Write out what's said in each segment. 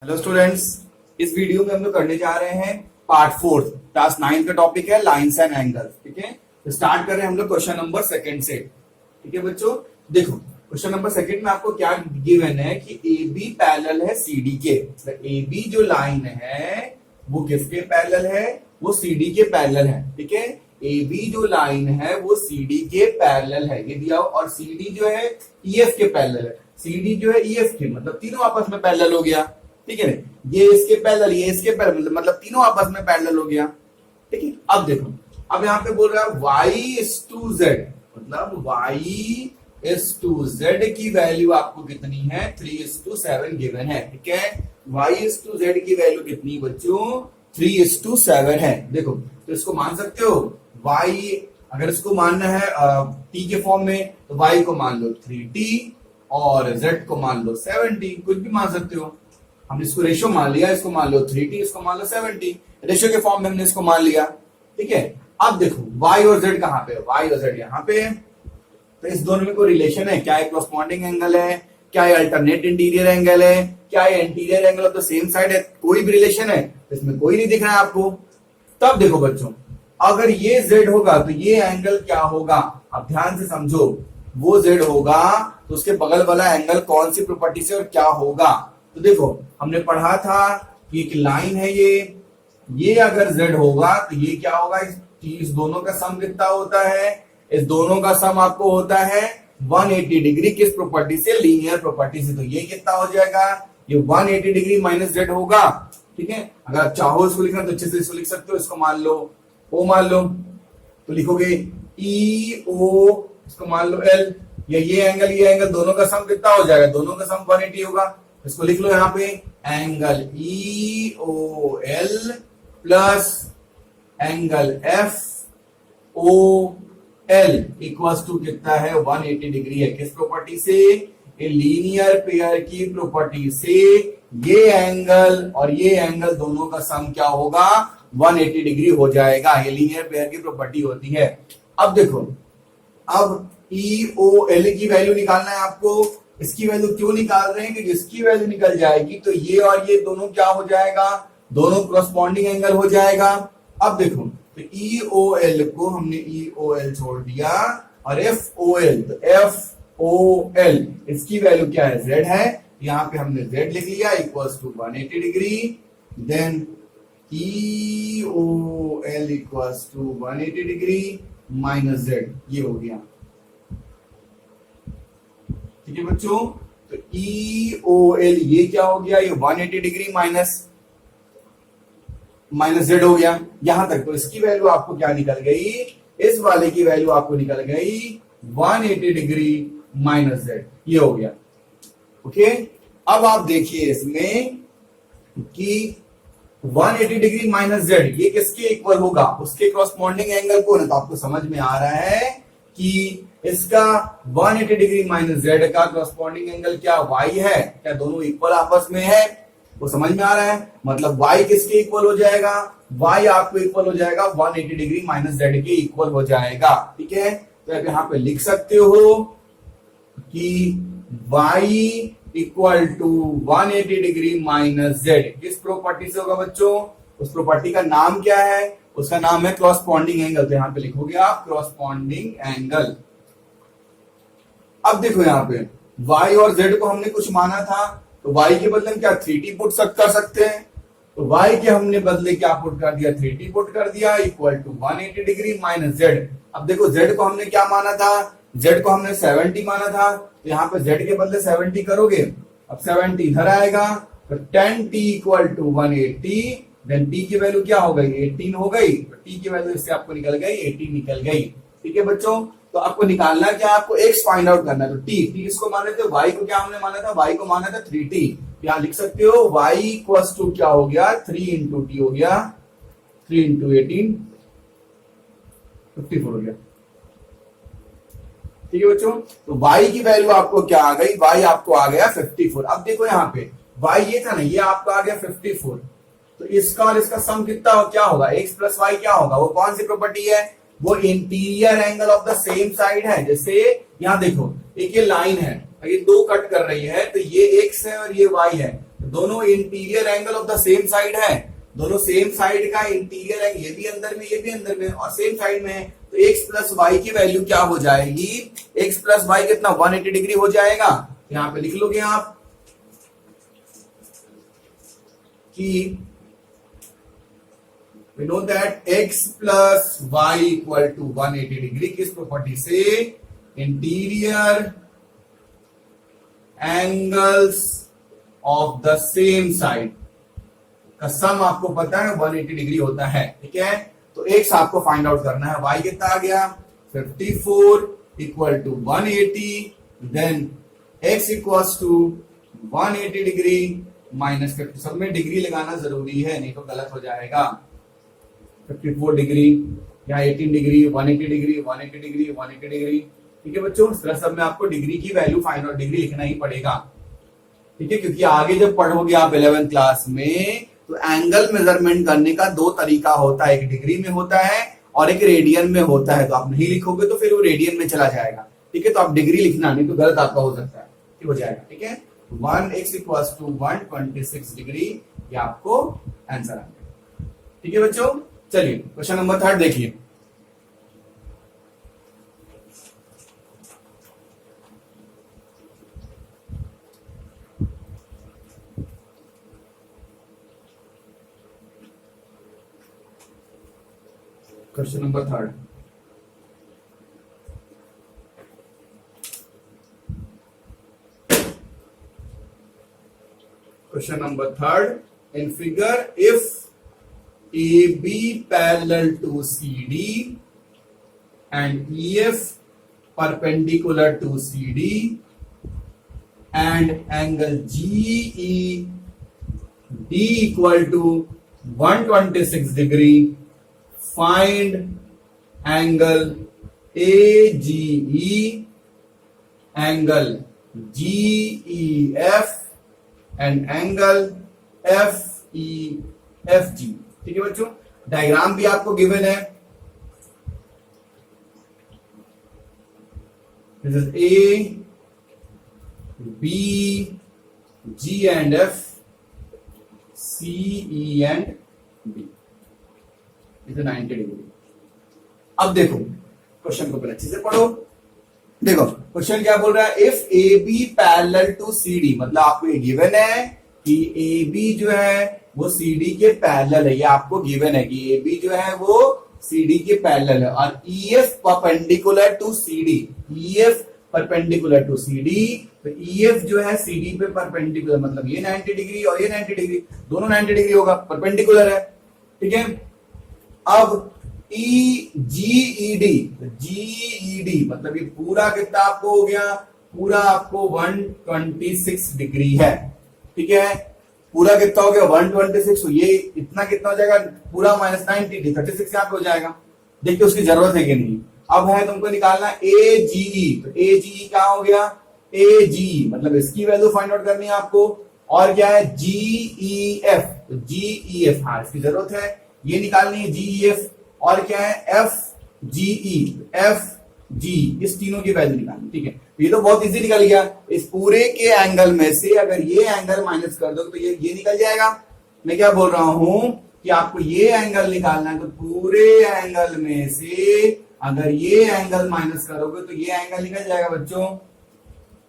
Hello students, इस video में हम लोग करने जा रहे हैं पार्ट 4 क्लास 9 का टॉपिक है लाइंस एंड एंगल्स। ठीक है, तो स्टार्ट कर रहे हैं हम लोग क्वेश्चन नंबर सेकंड से। ठीक है बच्चों, देखो क्वेश्चन नंबर सेकंड में आपको क्या गिवन है कि ए बी पैरेलल है सी डी के। तो ए बी जो लाइन है वो किसके पैरेलल है? वो सी डी के पैरेलल है। ठीक है, ए बी जो लाइन है वो सी डी के पैरेलल है, ये दिया हो, और सी डी जो है ई एफ के पैरेलल है। सी डी जो है ई एफ के, मतलब तीनों आपस में पैरेलल हो गया। ठीक है, ये इसके पैरेलल, ये इसके पैरेलल, मतलब तीनों आपस में पैरेलल हो गया। ठीक है, अब देखो, अब यहाँ पे बोल रहा है y/z, मतलब y/z की वैल्यू आपको कितनी है? 3:7 गिवन है। ठीक है, y/z की वैल्यू कितनी बच्चों? 3:7 है। देखो, तो इसको मान सकते हो y, अगर इसको मानना है t के फॉर्म में, तो y को मान लो 3t और z को मान लो 7t, कुछ भी मान सकते हो। हमने इसको रेशियो मान लिया, इसको मान लो 3t, इसको मान लो 7t, रेशियो के फॉर्म में हमने इसको मान लिया। ठीक है, अब देखो y और z कहां पे है? y और z यहाँ पे है। तो इस दोनों में कोई रिलेशन है क्या? ये कॉरस्पॉन्डिंग एंगल है क्या? ये अल्टरनेट इंटीरियर एंगल है क्या? ये interior angle of the same side है? कोई भी रिलेशन है? इसमें कोई नहीं दिख रहा है आपको। तब देखो बच्चों, अगर ये z होगा तो ये एंगल क्या होगा? अब ध्यान से समझो, वो z होगा तो उसके बगल वाला एंगल कौन सी प्रॉपर्टी से और क्या होगा? तो देखो, हमने पढ़ा था कि एक लाइन है ये अगर z होगा तो ये क्या होगा? इस दोनों का सम कितना होता है? इस दोनों का सम आपको होता है 180 डिग्री। किस प्रॉपर्टी से? लीनियर प्रॉपर्टी से। तो ये कितना हो जाएगा? ये 180 डिग्री माइनस z होगा। ठीक है, अगर आप चाहो इसको लिखना तो अच्छे से इसको लिख सकते हो। इसको मान लो o, मान लो तो लिखोगे ई ओ, इसको मान लो l, या ये एंगल दोनों का सम कितना हो जाएगा? दोनों का सम 180 होगा। इसको लिख लो यहाँ पे, angle E O L plus angle F O L equals to कितना है? 180 डिग्री है। किस प्रॉपर्टी से? ये लीनियर पेयर की प्रॉपर्टी से ये एंगल और ये एंगल दोनों का सम क्या होगा? 180 डिग्री हो जाएगा। ये लीनियर पेयर की प्रॉपर्टी होती है। अब देखो, अब ई ओ एल की वैल्यू निकालना है आपको। इसकी वैल्यू क्यों निकाल रहे हैं? कि जिसकी वैल्यू निकल जाएगी तो ये और ये दोनों क्या हो जाएगा? दोनों कॉरस्पॉन्डिंग एंगल हो जाएगा। अब देखो, तो ई ओ एल को हमने ई ओ एल छोड़ दिया और एफ ओ एल, तो एफ ओ एल इसकी वैल्यू क्या है? z है। यहाँ पे हमने z लिख लिया equals to 180 degree. Then E O L equals to 180 degree minus z, ये हो गया। ठीक है बच्चों, तो ई ओ एल ये क्या हो गया? ये 180 डिग्री माइनस z हो गया यहां तक। तो इसकी वैल्यू आपको क्या निकल गई? इस वाले की वैल्यू आपको निकल गई 180 डिग्री माइनस z, ये हो गया। ओके, अब आप देखिए इसमें कि 180 डिग्री माइनस z ये किसके इक्वल होगा? उसके कॉरस्पॉन्डिंग एंगल को ना। तो आपको समझ में आ रहा है कि इसका 180 डिग्री माइनस z का कॉरस्पॉन्डिंग एंगल क्या y है? क्या दोनों इक्वल आपस में है? वो समझ में आ रहा है। मतलब y किसके इक्वल हो जाएगा? y आपको इक्वल हो जाएगा 180 डिग्री माइनस z के इक्वल हो जाएगा। ठीक है, तो आप यहाँ पे लिख सकते हो कि y equal to 180 degree minus z किस प्रॉपर्टी से होगा बच्चों? उस प्रॉपर्टी का नाम क्या है? उसका नाम है कॉरस्पॉन्डिंग एंगल। तो यहाँ पे लिखोगे आप कॉरस्पॉन्डिंग एंगल। अब देखो, यहाँ पे y और z को हमने कुछ माना था, तो y के बदले हम क्या 3t पुट कर सकते हैं। तो y के हमने बदले क्या पुट कर दिया? 3t पुट कर दिया equal to 180 degree minus z। अब देखो, z को हमने क्या माना था? z को हमने 70 माना था, तो यहाँ पे z के बदले 70 करोगे। अब 70 इधर आएगा, तो 10t equal to 180। Then t की वैल्यू क्या हो गई? 18 हो गई। तो t की वैल्यू इससे आपको निकल गई 18 निकल गई। ठीक है बच्चों, तो आपको निकालना क्या? आपको x फाइंड आउट करना है। तो t किसको माने थे? y को क्या हमने माना था? y को माना था 3t। यहां लिख सकते हो y इक्वल्स टू क्या हो गया? 3 इंटू टी हो गया, 3 इंटू 18 54 हो गया। ठीक है बच्चों, तो y की वैल्यू आपको क्या आ गई? y आपको आ गया 54। अब देखो यहाँ पे y ये था ना, ये आपका आ गया 54। तो इसका और इसका सम कितना क्या होगा? x प्लस वाई क्या होगा? वो कौन सी प्रॉपर्टी है? वो interior angle of the same side है। जैसे यहाँ देखो, एक ये लाइन है, ये दो कट कर रही है, तो ये x है और ये y है। दोनों interior angle of the same side है, दोनों सेम साइड का इंटीरियर एंगल, ये भी अंदर में, ये भी अंदर में और सेम साइड में है, तो x प्लस वाई की वैल्यू क्या हो जाएगी, x प्लस वाई कितना 180 डिग्री हो जाएगा। यहां पे लिख लोगे आप कि we know that x plus y equal to 180 degree, किस प्रॉपर्टी से, interior angles of the same side का सम आपको पता है 180 डिग्री होता है, ठीक है। तो x आपको फाइंड आउट करना है, y कितना आ गया 54 equal to 180, then x equals to 180 degree minus 50, सब में डिग्री लगाना जरूरी है नहीं तो गलत हो जाएगा। 54 डिग्री या 18 डिग्री, 180 डिग्री, 180 डिग्री, 180 डिग्री, ठीक है बच्चों। इस तरह सब में आपको डिग्री की वैल्यू फाइंड आउट, डिग्री लिखना ही पड़ेगा, ठीक है, क्योंकि आगे जब पढ़ोगे आप 11th क्लास में तो एंगल मेजरमेंट करने का दो तरीका होता है, एक डिग्री में होता है और एक रेडियन में होता है। तो आप नहीं लिखोगे तो फिर वो रेडियन में चला जाएगा, ठीक है। तो आप डिग्री लिखना, नहीं तो गलत आपका हो सकता है, ठीक हो जाएगा, ठीक है। 1x इक्वल्स टू 126 डिग्री, ये आपको आंसर आ गया, ठीक है बच्चों। चलिए क्वेश्चन नंबर 3 देखिए। Question number 3, question number 3 in figure, if AB parallel to CD and EF perpendicular to CD and angle GED equal to 126 degree, find angle AGE, angle GEF and angle FEFG, ठीक है बच्चों। Diagram भी आपको given है, this is A B G and F, C E and B, is 90 degree. अब देखो question को पहले अच्छे से पढ़ो। देखो क्वेश्चन क्या बोल रहा है, if A B parallel to C D, मतलब आपको ये गिवन है कि ए बी जो है वो सीडी के पैरेलल है, ये आपको गिवन है कि ए बी जो है वो सीडी के पैरेलल है, और EF perpendicular to CD, EF perpendicular to CD, तो ईएफ जो है सीडी पे परपेंडिकुलर, मतलब ये 90 डिग्री और ये 90 डिग्री, दोनों 90 डिग्री होगा, परपेंडिकुलर है, ठीक है। अब जीईडी मतलब ये पूरा कितना आपको हो गया, पूरा आपको 126 डिग्री है, ठीक है। पूरा कितना हो गया 126, तो ये इतना कितना हो जाएगा, पूरा माइनस 90, 36 यहाँ पे हो जाएगा। देखिए उसकी जरूरत है कि नहीं। अब है तुमको निकालना एजीई, तो एजीई क्या हो गया, एजीई मतलब इसकी वैल्यू फाइंड आउट करनी है आपको, और क्या है जीईएफ, तो जीईएफ, हाँ इसकी जरूरत है, ये निकालनी है जीईएफ, और क्या है एफ जीई, एफ जी, इस तीनों की वैल्यू निकालनी, ठीक है। ये तो बहुत इजी निकल गया, इस पूरे के एंगल में से अगर ये एंगल माइनस कर दो तो ये निकल जाएगा। मैं क्या बोल रहा हूं कि आपको ये एंगल निकालना है, तो पूरे एंगल में से अगर ये एंगल माइनस करोगे तो ये एंगल निकल जाएगा बच्चों,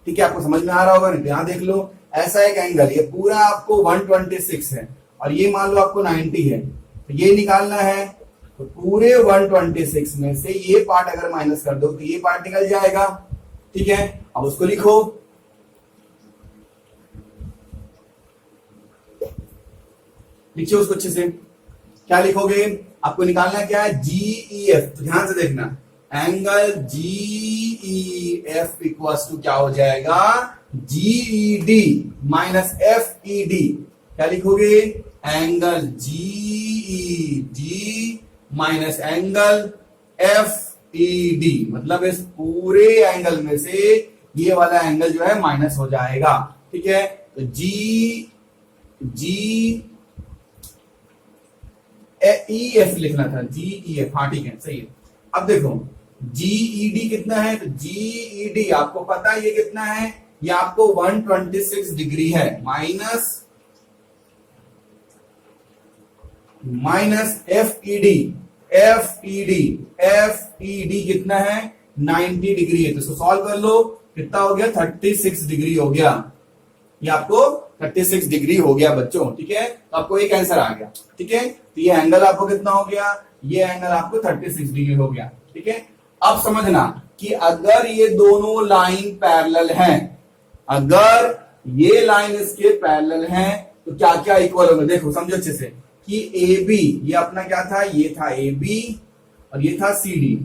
ठीक है। आपको समझ में आ रहा होगा, नहीं यहां देख लो, ऐसा एक एंगल, ये पूरा आपको 126 है और ये मान लो आपको 90 है, तो ये निकालना है, तो पूरे 126 में से ये पार्ट अगर माइनस कर दो तो ये पार्ट निकल जाएगा, ठीक है। अब उसको लिखो, लिखिए उसको अच्छे से, क्या लिखोगे, आपको निकालना क्या है जीईएफ, तो ध्यान से देखना, एंगल जीईएफ इक्वल्स टू क्या हो जाएगा, जीईडी माइनस एफईडी, क्या लिखोगे, angle GED minus angle FED, मतलब इस पूरे एंगल में से ये वाला एंगल जो है माइनस हो जाएगा, ठीक है। तो जी ई एफ लिखना था, जीईएफ, हाँ ठीक है सही है। अब देखो जीईडी कितना है, तो जीईडी आपको पता है ये कितना है, ये आपको 126 डिग्री है, minus minus F E D, F E D, F E D कितना है 90 डिग्री है, तो इसको सॉल्व कर लो, कितना हो गया 36 डिग्री हो गया, ये आपको 36 डिग्री हो गया बच्चों, ठीक है। तो आपको एक आंसर आ गया, ठीक है। तो ये एंगल आपको कितना हो गया, ये एंगल आपको 36 डिग्री हो गया, ठीक है। अब समझना कि अगर ये दोनों लाइन पैरेलल हैं, अगर ये लाइन इसके पैरेलल हैं, तो क्या क्या इक्वल होगा, देखो समझो अच्छे से कि ए बी, ये अपना क्या था, ये था ए बी और ये था सी डी,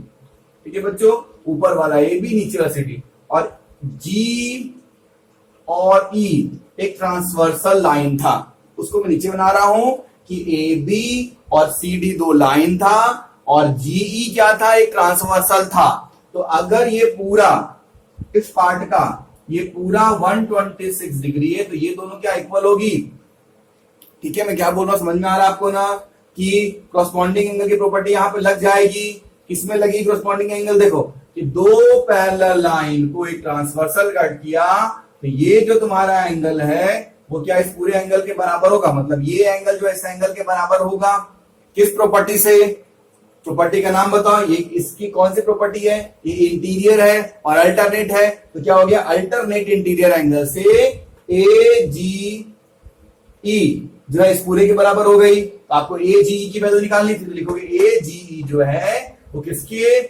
ठीक है बच्चों, ऊपर वाला ए बी नीचे वाला सी डी, और जी और ई एक ट्रांसवर्सल लाइन था, उसको मैं नीचे बना रहा हूं कि ए बी और सी डी दो लाइन था और जीई क्या था, एक ट्रांसवर्सल था। तो अगर ये पूरा इस पार्ट का ये पूरा 126 डिग्री है, तो ये दोनों क्या इक्वल होगी, ठीक है। मैं क्या बोल रहा हूं समझ में आ रहा है आपको ना, कि क्रॉसपॉन्डिंग एंगल की प्रॉपर्टी यहां पे लग जाएगी, किसमें लगी क्रॉसपॉन्डिंग एंगल, देखो कि दो पैरेलल लाइन को एक ट्रांसवर्सल कट किया, तो ये जो तुम्हारा एंगल है वो क्या इस पूरे एंगल के बराबर होगा, मतलब ये एंगल जो इस एंगल के बराबर होगा, किस प्रॉपर्टी से, प्रॉपर्टी का नाम बताओ, ये इसकी कौन सी प्रॉपर्टी है, ये इंटीरियर है और अल्टरनेट है, तो क्या हो गया अल्टरनेट इंटीरियर एंगल से ए जी ई जो है इस पूरे के बराबर हो गई। तो आपको ए जी ई की वैल्यू निकालनी थी, तो लिखोगे ए जी ई जो है वो किसके,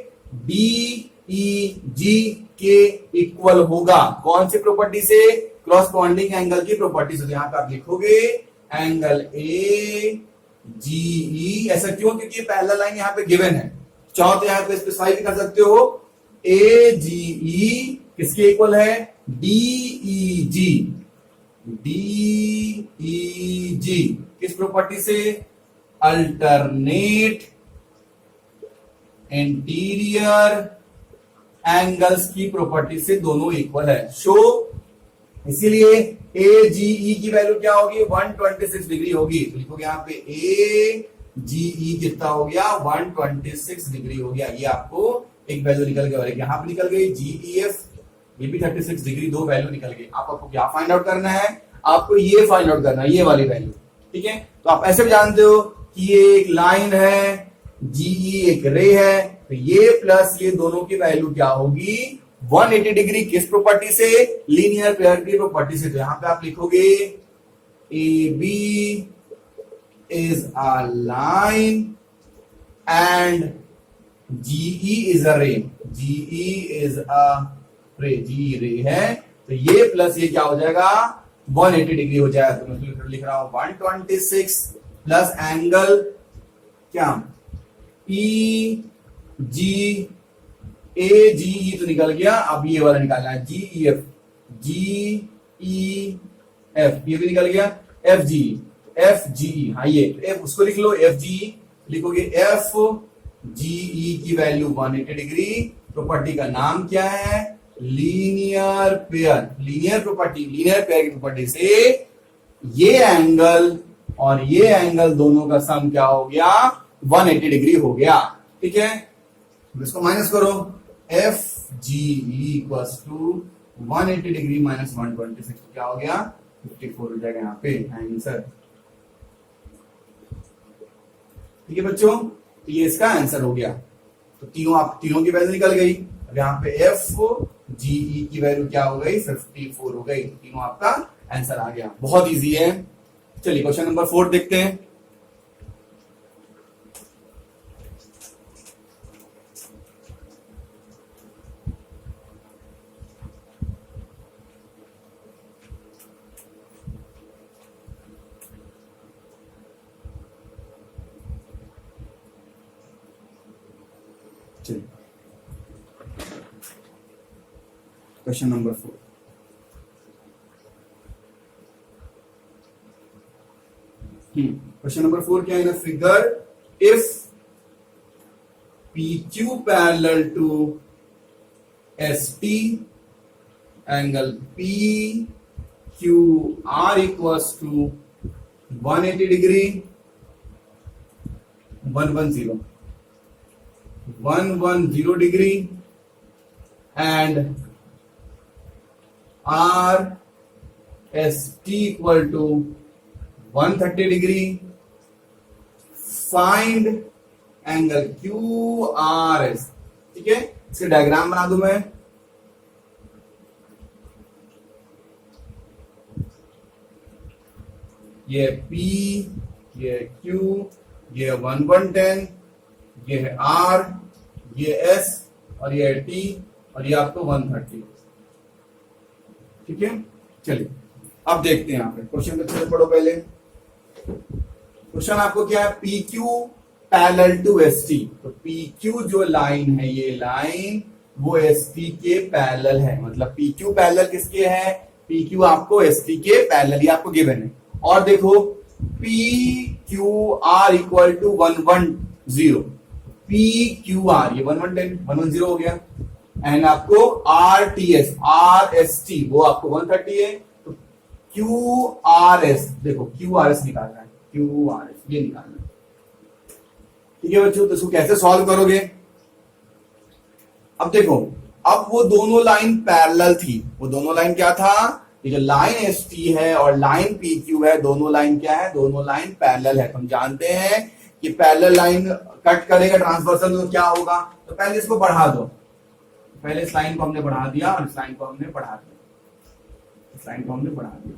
डी ई जी के इक्वल होगा, कौन सी प्रॉपर्टी से, क्रॉसपॉन्डिंग एंगल की प्रॉपर्टी से। यहां पे आप लिखोगे एंगल ए जी ई, ऐसा क्यों, क्योंकि पैरेलल लाइन यहां पे गिवन है, चाहो तो यहां पे स्पेसिफाई भी कर सकते हो, ए जी ई किसके इक्वल है, डी ई जी, डी ई जी किस प्रॉपर्टी से, अल्टरनेट इंटीरियर एंगल्स की प्रॉपर्टी से दोनों इक्वल है, शो। इसीलिए ए जी ई की वैल्यू क्या होगी, 126 डिग्री होगी, तो लिखोगे यहाँ पे ए जी ई कितना हो गया 126 डिग्री हो गया, ये आपको एक वैल्यू निकल गई, और एक यहाँ पे निकल गई जी ई एफ, ये भी 36 डिग्री, दो वैल्यू निकल गई। आपको क्या फाइंड आउट करना है, आपको ये फाइंड आउट करना है, ये वाली वैल्यू, ठीक है। तो आप ऐसे भी जानते हो कि ये एक लाइन है, जीई एक रे है, तो ये प्लस ये दोनों की वैल्यू क्या होगी 180 डिग्री, किस प्रॉपर्टी से, लीनियर पेयर की प्रॉपर्टी से। तो यहां पे आप लिखोगे A B is a line and GE is a ray, GE is a रे, जी रे है, तो ये प्लस ये क्या हो जाएगा 180 डिग्री हो जाएगा। तो मैं लिख रहा हूं 126 प्लस एंगल क्या ई जी, ए जी ई तो निकल गया, अब ये वाला निकालना है जी ई एफ, जी ई एफ ये भी निकल गया, एफ जी, एफ जी ई, हाँ ये एफ उसको लिख लो, एफ जी लिखोगे, एफ जी ई की वैल्यू 180 डिग्री, प्रॉपर्टी का नाम क्या है, linear pair, linear property, linear pair की प्रॉपर्टी से ये एंगल और ये एंगल दोनों का सम क्या हो गया 180 डिग्री हो गया, ठीक है। इसको माइनस करो, F G equals to 180 degree minus 126, क्या हो गया 54 हो जाएगा यहाँ पे आंसर, ठीक है बच्चों। तो ये इसका आंसर हो गया। तो तीनों की वैल्यू निकल गई, अब यहाँ पे एफ जी ई की वैल्यू क्या हो गई 54 हो गई, तो तीनों आपका आंसर आ गया, बहुत इजी है। चलिए क्वेश्चन नंबर 4 देखते हैं। क्वेश्चन नंबर 4, क्वेश्चन नंबर 4 क्या है ना, figure if PQ parallel to ST angle PQR equals to 180 degree 110 degree and RST equal to 130 degree find angle Q R S. ठीक है, इसके डायग्राम बना दूं मैं। ये P, ये Q, ये 110, ये है R, ये S और ये है T और ये आपको 130। ठीक है, चलिए अब देखते हैं यहाँ पे क्वेश्चन अच्छे से पढ़ो। पहले क्वेश्चन आपको क्या है, P Q parallel to S T. तो पी क्यू जो लाइन है, ये लाइन वो एस टी के पैरेलल है। मतलब पी क्यू पैरेलल किसके है, पी क्यू आपको एस टी के पैरेलल, ये आपको गिवन है। और देखो P Q R equal to 110, P Q R ये 110 हो गया। एंड आपको R T S R S T वो आपको 130 है। तो क्यू आर एस, देखो क्यू आर एस निकालना है, क्यू आर एस ये निकालना है। ठीक है बच्चों, तो इसको कैसे सॉल्व करोगे। अब देखो, अब वो दोनों लाइन पैरेलल थी। वो दोनों लाइन क्या था, ये जो लाइन एस टी है और लाइन पी क्यू है, दोनों लाइन क्या है, दोनों लाइन पैरेलल है। हम जानते हैं कि पैरेलल लाइन कट करेगा ट्रांसवर्सल तो क्या होगा। तो पहले इसको बढ़ा दो, पहले इस लाइन को हमने बढ़ा दिया और इस लाइन को हमने बढ़ा दिया, इस लाइन को हमने बढ़ा दिया।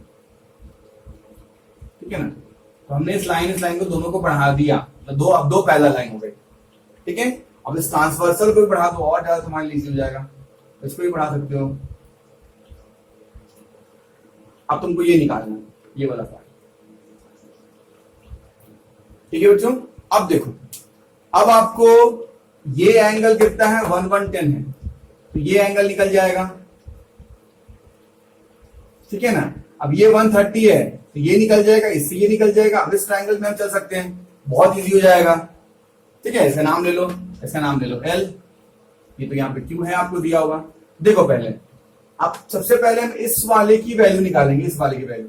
ठीक है ना, तो हमने इस लाइन को दोनों को बढ़ा दिया, तो अब दो पैरेलल लाइन हो गई। ठीक है, अब इस ट्रांसवर्सल को भी बढ़ा दो और ज्यादा तुम्हारे लिए इजी हो जाएगा। तो इसको भी बढ़ा सकते हो। अब तुमको ये निकालना है, ये वाला पार्ट। ठीक है बच्चों, अब देखो, अब आपको ये एंगल कितना है, 110 है, तो ये एंगल निकल जाएगा। ठीक है ना, अब ये 130 है तो ये निकल जाएगा, इससे ये निकल जाएगा। अब इस ट्रायंगल में हम चल सकते हैं, बहुत इजी हो जाएगा। ठीक है, इसका नाम ले लो, इसका नाम ले लो L। ये तो यहाँ पे Q है, आपको दिया होगा। देखो पहले, अब सबसे पहले हम इस वाले की वैल्यू निकालेंगे, इस वाले की वैल्यू।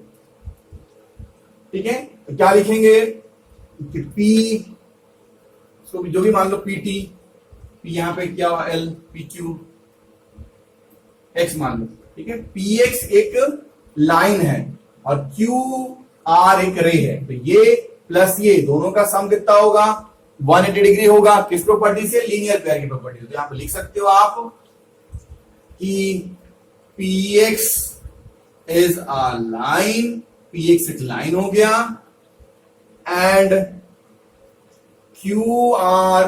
ठीक है, तो क्या लिखेंगे कि P, इसको जो भी मान लो PT, P यहाँ पे क्या हुआ L, PQ, X मान लो। ठीक है, PX एक लाइन है और QR एक रे है। तो ये प्लस ये दोनों का सम कितना होगा, 180 डिग्री होगा। किस प्रॉपर्टी से, लीनियर पेयर की प्रॉपर्टी। तो यहां पर लिख सकते हो आप कि PX is a line, PX एक लाइन हो गया, एंड QR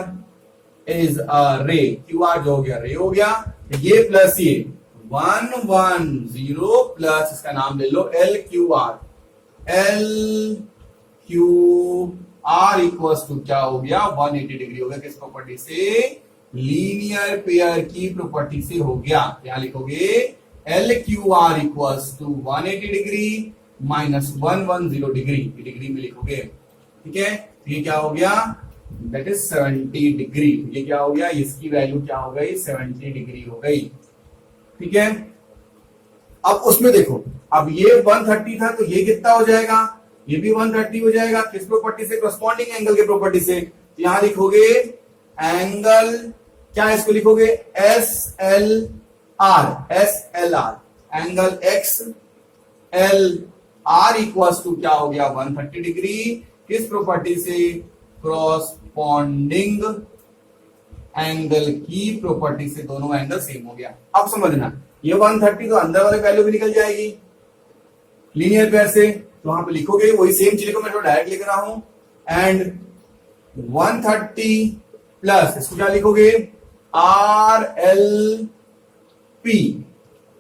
इज अ रे, QR जो हो गया रे हो गया। ये प्लस ये 110 प्लस इसका नाम ले लो LQR, LQR इक्वल्स टू क्या हो गया, 180 डिग्री हो गया। किस प्रॉपर्टी से, लीनियर पेयर की प्रॉपर्टी से हो गया। यहां लिखोगे LQR equals to 180 degree minus 110 degree, degree में लिखोगे। ठीक है, ये क्या हो गया, दैट इज 70 डिग्री। ये क्या हो गया, इसकी वैल्यू क्या हो गई, 70 डिग्री हो गई। ठीक है, अब उसमें देखो, अब ये 130 था तो ये कितना हो जाएगा, ये भी 130 हो जाएगा। किस प्रॉपर्टी से, करस्पॉन्डिंग एंगल के प्रॉपर्टी से। तो यहां लिखोगे एंगल, क्या इसको लिखोगे SLR, SLR angle XLR equals to क्या हो गया, 130 डिग्री। किस प्रॉपर्टी से, करस्पॉन्डिंग एंगल की प्रॉपर्टी से दोनों एंगल सेम हो गया। अब समझना, ये 130 तो अंदर वाले वैल्यू भी निकल जाएगी लीनियर पेयर से। तो वहां पे लिखोगे वही सेम चीज को मैं थोड़ा डायरेक्ट लिख रहा हूं, एंड 130 प्लस इसको क्या लिखोगे, RLP,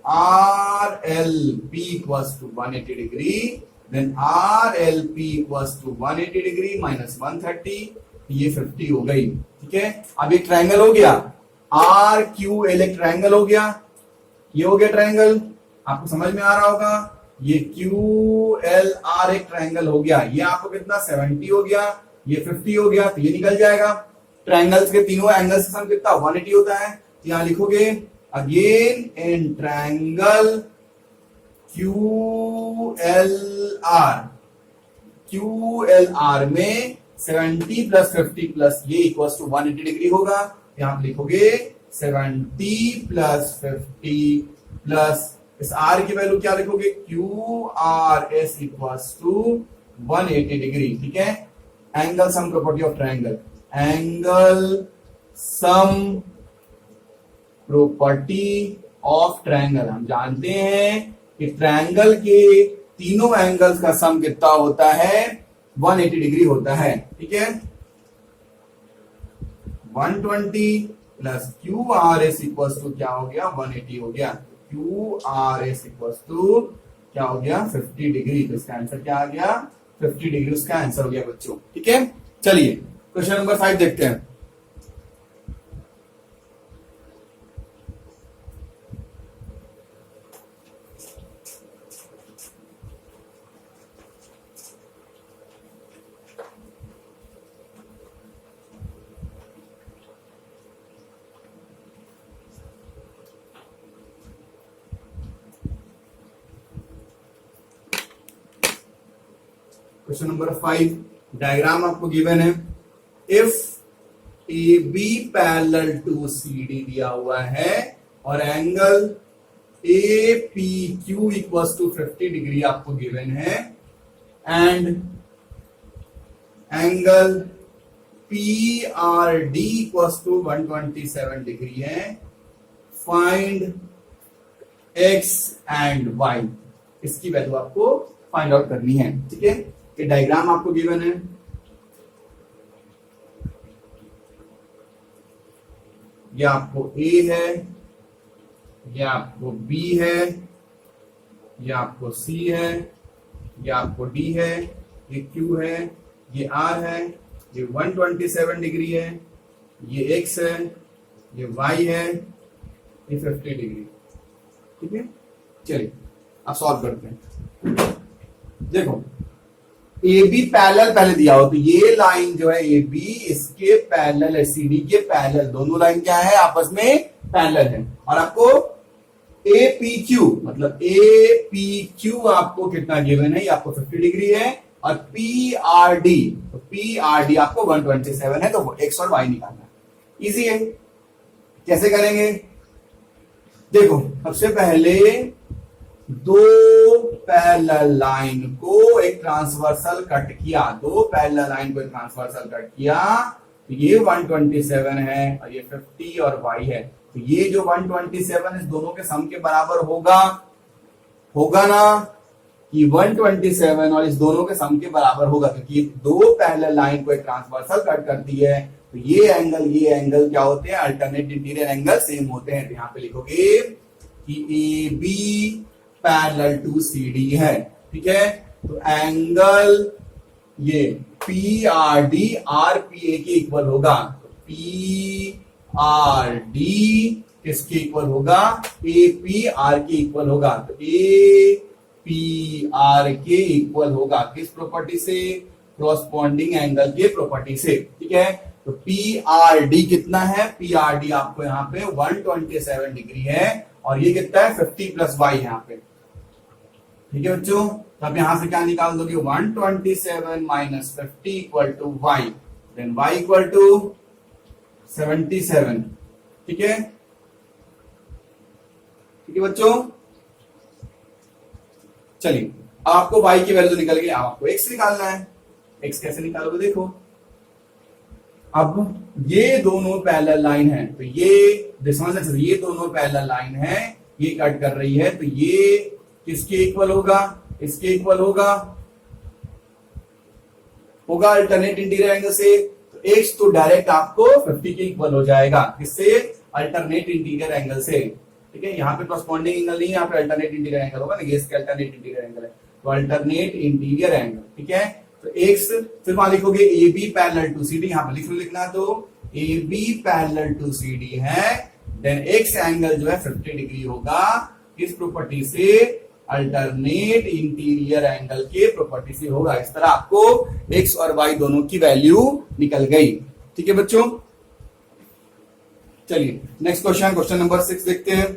RLP equals to 180 degree, then RLP equals to 180 degree minus 130, ये 50 हो गई। ठीक है, अब एक ट्रायंगल हो गया, RQL एक ट्रायंगल हो गया, ये हो गया ट्रायंगल, आपको समझ में आ रहा होगा। ये QLR एक ट्रायंगल हो गया, ये आपको कितना 70 हो गया, ये 50 हो गया, तो ये निकल जाएगा। ट्रायंगल्स के तीनों एंगल्स का सम कितना 180 होता है। यहां लिखोगे अगेन इन ट्रायंगल QLR में 70 प्लस 50 प्लस ये इक्वल्स टू 180 डिग्री होगा। यहां आप लिखोगे 70 प्लस 50 प्लस इस R की वैल्यू क्या लिखोगे, QRS इक्वल्स टू 180 डिग्री। ठीक है, angle sum property of triangle, angle sum property of triangle. हम जानते हैं कि ट्रायंगल के तीनों एंगल्स का सम कितना होता है, 180 डिग्री होता है। ठीक है, 120 plus Q R S equal to क्या हो गया, 180 हो गया। Q R S equal to क्या हो गया, 50 डिग्री। तो इसका आंसर क्या आ गया, 50 डिग्री उसका आंसर हो गया बच्चों। ठीक है, चलिए क्वेश्चन नंबर 5 देखते हैं। क्वेश्चन नंबर 5, डायग्राम आपको गिवन है। If A B parallel to C D दिया हुआ है और angle A P Q equal to 50 degree आपको गिवन है and angle P R D equal to 127 degree है, फाइंड एक्स एंड वाई। इसकी वैल्यू आपको फाइंड आउट करनी है। ठीक है, ये डायग्राम आपको गिवन है। ये आपको ए है, ये आपको बी है, ये आपको सी है, ये आपको डी है, ये क्यू है, ये आर है, ये 127 डिग्री है, ये एक्स है, ये वाई है, ये 50 डिग्री। ठीक है, चलिए अब सॉल्व करते हैं। देखो ए बी पैरेलल पहले दिया हो तो ये लाइन जो है ए बी इसके पैरेलल है, सी डी के पैरेलल। दोनों लाइन क्या है, आपस में पैरेलल है। और आपको ए पी क्यू मतलब ए पी क्यू आपको कितना गिवन है, ये आपको 50 डिग्री है। और पी आर डी, तो पी आर डी आपको 127 है। तो एक्स और वाई निकालना है, इजी है। कैसे करेंगे, देखो सबसे पहले दो पैरेलल लाइन को एक ट्रांसवर्सल कट किया, दो पैरेलल लाइन को एक ट्रांसवर्सल कट किया तो ये 127 है और ये 50 और y है। तो ये जो 127 इस दोनों के सम के बराबर होगा ना, कि 127 और इस दोनों के सम के बराबर होगा, क्योंकि दो पैरेलल लाइन को एक ट्रांसवर्सल कट करती है। तो ये एंगल क्या होते हैं, अल्टरनेट इंटीरियर एंगल सेम होते हैं। तो यहां पे लिखोगे कि A B parallel to C D है। ठीक है, तो एंगल ये P R D R P A के इक्वल होगा। तो पी आर डी किसके इक्वल होगा, ए पी आर के इक्वल होगा। तो ए पी आर के इक्वल होगा किस प्रॉपर्टी से, कॉरस्पॉन्डिंग एंगल के प्रॉपर्टी से। ठीक है, तो पी आर डी कितना है, पी आर डी आपको यहाँ पे 127 डिग्री है और ये कितना है 50 प्लस वाई यहाँ पे। ठीक है बच्चों, तो आप यहां से क्या निकाल दोगे, 127 minus 50 equal to Y, then Y equal to 77। ठीक है, ठीक है बच्चों, चलिए आपको y की वैल्यू निकल गई, आपको x निकालना है। x कैसे निकालोगे, देखो अब ये दोनों पैरेलल लाइन है, तो ये दोनों पैरेलल लाइन है, ये कट कर रही है, तो ये किसके इक्वल होगा, इसके इक्वल होगा अल्टरनेट इंटीरियर एंगल से। तो x तो डायरेक्ट आपको 50 के इक्वल हो जाएगा, किससे, अल्टरनेट इंटीरियर एंगल से। ठीक है, यहाँ पे कॉरस्पॉन्डिंग एंगल नहीं है, यहाँ पे अल्टरनेट इंटीरियर एंगल होगा ना, ये इसके अल्टरनेट इंटीरियर एंगल है, तो अल्टरनेट इंटीरियर एंगल। ठीक है, तो x फिर वहां लिखोगे A B parallel to C D, यहाँ पे लिखना तो A B parallel to C D है, देन x एंगल जो है 50 डिग्री होगा, किस प्रॉपर्टी से, अल्टरनेट इंटीरियर एंगल के प्रॉपर्टी से होगा। इस तरह आपको x और y दोनों की वैल्यू निकल गई। ठीक है बच्चों, चलिए नेक्स्ट क्वेश्चन नंबर 6 देखते हैं।